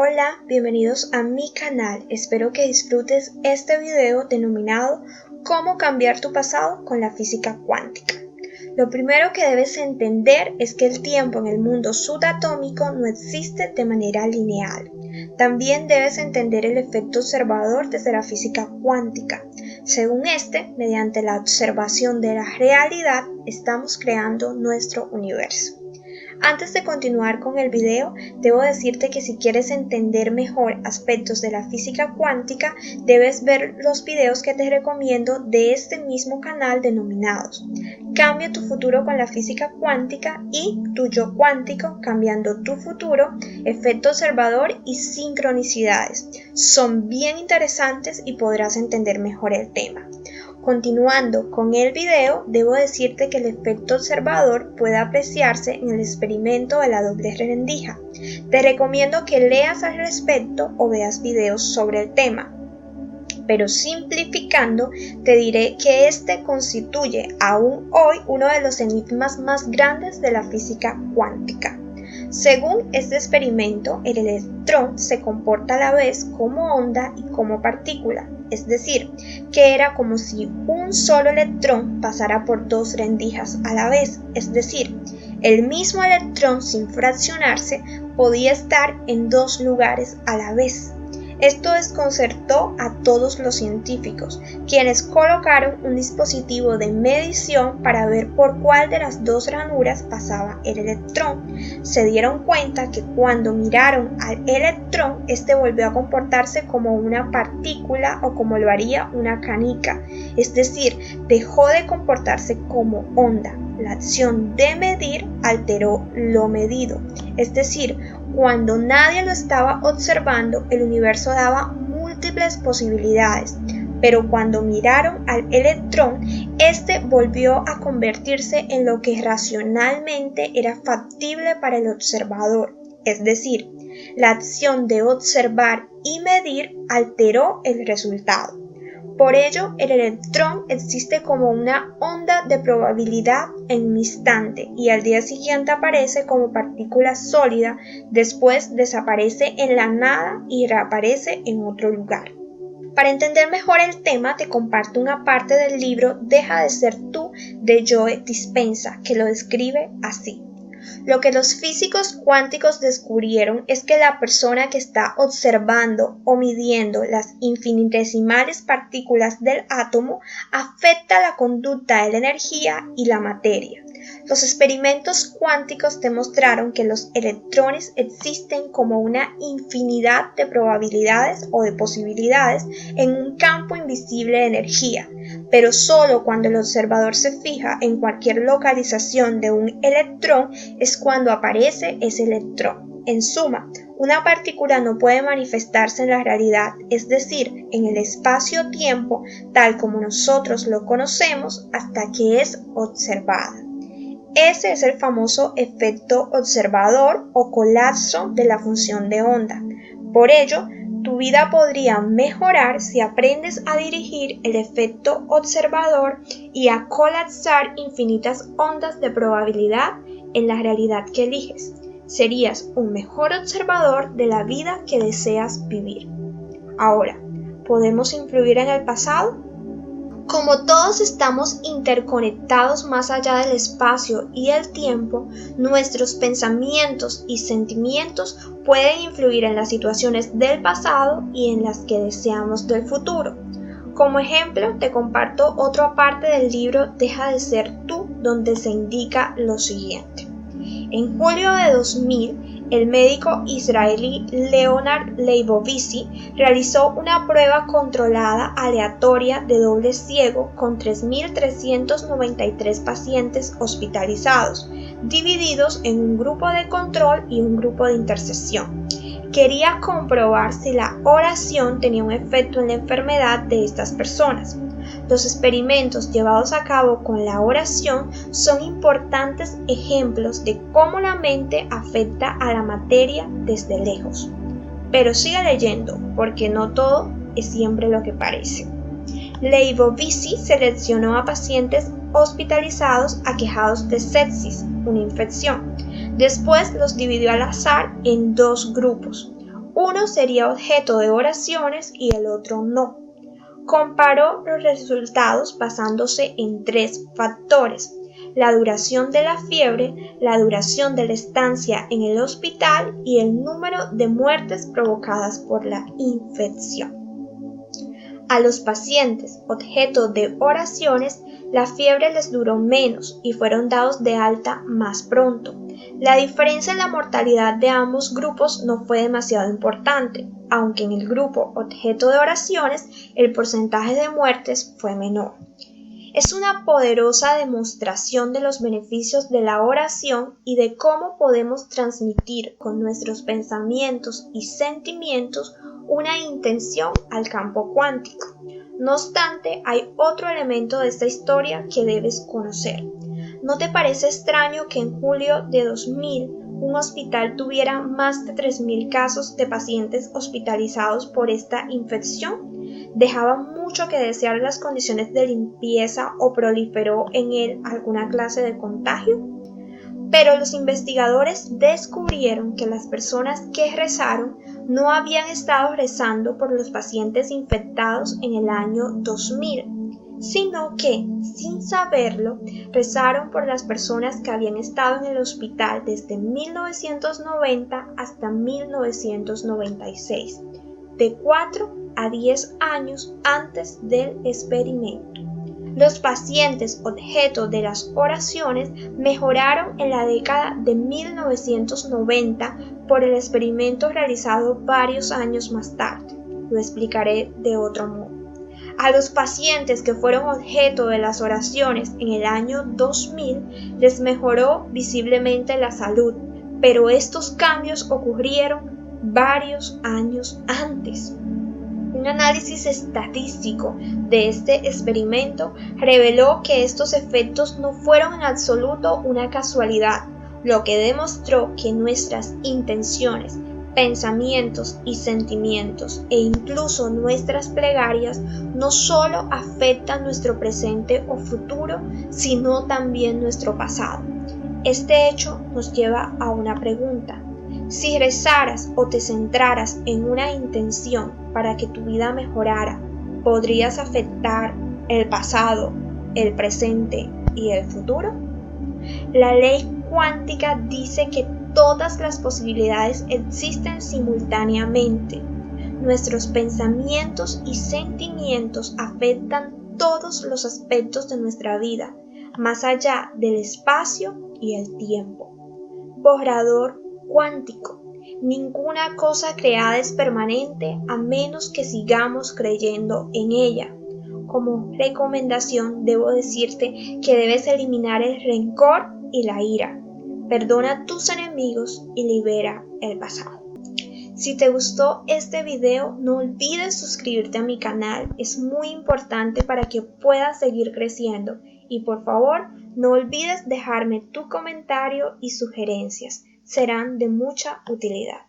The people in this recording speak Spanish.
Hola, bienvenidos a mi canal. Espero que disfrutes este video denominado ¿Cómo cambiar tu pasado con la física cuántica? Lo primero que debes entender es que el tiempo en el mundo subatómico no existe de manera lineal. También debes entender el efecto observador desde la física cuántica. Según este, mediante la observación de la realidad, estamos creando nuestro universo. Antes de continuar con el video, debo decirte que si quieres entender mejor aspectos de la física cuántica, debes ver los videos que te recomiendo de este mismo canal denominados Cambia tu futuro con la física cuántica y Tu yo cuántico, cambiando tu futuro, efecto observador y sincronicidades. Son bien interesantes y podrás entender mejor el tema. Continuando con el video, debo decirte que el efecto observador puede apreciarse en el experimento de la doble rendija. Te recomiendo que leas al respecto o veas videos sobre el tema. Pero simplificando, te diré que este constituye aún hoy uno de los enigmas más grandes de la física cuántica. Según este experimento, el electrón se comporta a la vez como onda y como partícula, es decir, que era como si un solo electrón pasara por dos rendijas a la vez, es decir, el mismo electrón sin fraccionarse podía estar en dos lugares a la vez. Esto desconcertó a todos los científicos, quienes colocaron un dispositivo de medición para ver por cuál de las dos ranuras pasaba el electrón. Se dieron cuenta que cuando miraron al electrón, este volvió a comportarse como una partícula o como lo haría una canica, es decir, dejó de comportarse como onda. La acción de medir alteró lo medido, es decir, cuando nadie lo estaba observando, el universo daba múltiples posibilidades, pero cuando miraron al electrón, este volvió a convertirse en lo que racionalmente era factible para el observador, es decir, la acción de observar y medir alteró el resultado. Por ello, el electrón existe como una onda de probabilidad en un instante y al día siguiente aparece como partícula sólida, después desaparece en la nada y reaparece en otro lugar. Para entender mejor el tema, te comparto una parte del libro Deja de ser tú de Joe Dispenza, que lo describe así. Lo que los físicos cuánticos descubrieron es que la persona que está observando o midiendo las infinitesimales partículas del átomo afecta la conducta de la energía y la materia. Los experimentos cuánticos demostraron que los electrones existen como una infinidad de probabilidades o de posibilidades en un campo invisible de energía, pero solo cuando el observador se fija en cualquier localización de un electrón es cuando aparece ese electrón. En suma, una partícula no puede manifestarse en la realidad, es decir, en el espacio-tiempo tal como nosotros lo conocemos hasta que es observada. Ese es el famoso efecto observador o colapso de la función de onda. Por ello, tu vida podría mejorar si aprendes a dirigir el efecto observador y a colapsar infinitas ondas de probabilidad en la realidad que eliges. Serías un mejor observador de la vida que deseas vivir. Ahora, ¿podemos influir en el pasado? Como todos estamos interconectados más allá del espacio y el tiempo, nuestros pensamientos y sentimientos pueden influir en las situaciones del pasado y en las que deseamos del futuro. Como ejemplo, te comparto otra parte del libro Deja de ser tú, donde se indica lo siguiente. En julio de 2000, el médico israelí Leonard Leibovitz realizó una prueba controlada aleatoria de doble ciego con 3.393 pacientes hospitalizados, divididos en un grupo de control y un grupo de intercesión. Quería comprobar si la oración tenía un efecto en la enfermedad de estas personas. Los experimentos llevados a cabo con la oración son importantes ejemplos de cómo la mente afecta a la materia desde lejos. Pero sigue leyendo, porque no todo es siempre lo que parece. Leibovitz seleccionó a pacientes hospitalizados aquejados de sepsis, una infección. Después los dividió al azar en dos grupos. Uno sería objeto de oraciones y el otro no. Comparó los resultados basándose en 3 factores: la duración de la fiebre, la duración de la estancia en el hospital y el número de muertes provocadas por la infección. A los pacientes objeto de oraciones, la fiebre les duró menos y fueron dados de alta más pronto. La diferencia en la mortalidad de ambos grupos no fue demasiado importante, aunque en el grupo objeto de oraciones el porcentaje de muertes fue menor. Es una poderosa demostración de los beneficios de la oración y de cómo podemos transmitir con nuestros pensamientos y sentimientos una intención al campo cuántico. No obstante, hay otro elemento de esta historia que debes conocer. ¿No te parece extraño que en julio de 2000 un hospital tuviera más de 3.000 casos de pacientes hospitalizados por esta infección? Dejaba mucho que desear las condiciones de limpieza o proliferó en él alguna clase de contagio. Pero los investigadores descubrieron que las personas que rezaron no habían estado rezando por los pacientes infectados en el año 2000, sino que, sin saberlo, rezaron por las personas que habían estado en el hospital desde 1990 hasta 1996, de 4 a 10 años antes del experimento. Los pacientes objeto de las oraciones mejoraron en la década de 1990 por el experimento realizado varios años más tarde. Lo explicaré de otro modo. A los pacientes que fueron objeto de las oraciones en el año 2000 les mejoró visiblemente la salud, pero estos cambios ocurrieron varios años antes. Un análisis estadístico de este experimento reveló que estos efectos no fueron en absoluto una casualidad, lo que demostró que nuestras intenciones, pensamientos y sentimientos e incluso nuestras plegarias no solo afectan nuestro presente o futuro, sino también nuestro pasado. Este hecho nos lleva a una pregunta. Si rezaras o te centraras en una intención para que tu vida mejorara, ¿podrías afectar el pasado, el presente y el futuro? La ley cuántica dice que todas las posibilidades existen simultáneamente. Nuestros pensamientos y sentimientos afectan todos los aspectos de nuestra vida, más allá del espacio y el tiempo. Borrador cuántico. Ninguna cosa creada es permanente a menos que sigamos creyendo en ella. Como recomendación debo decirte que debes eliminar el rencor y la ira. Perdona a tus enemigos y libera el pasado. Si te gustó este video, no olvides suscribirte a mi canal. Es muy importante para que puedas seguir creciendo. Y por favor, no olvides dejarme tu comentario y sugerencias. Serán de mucha utilidad.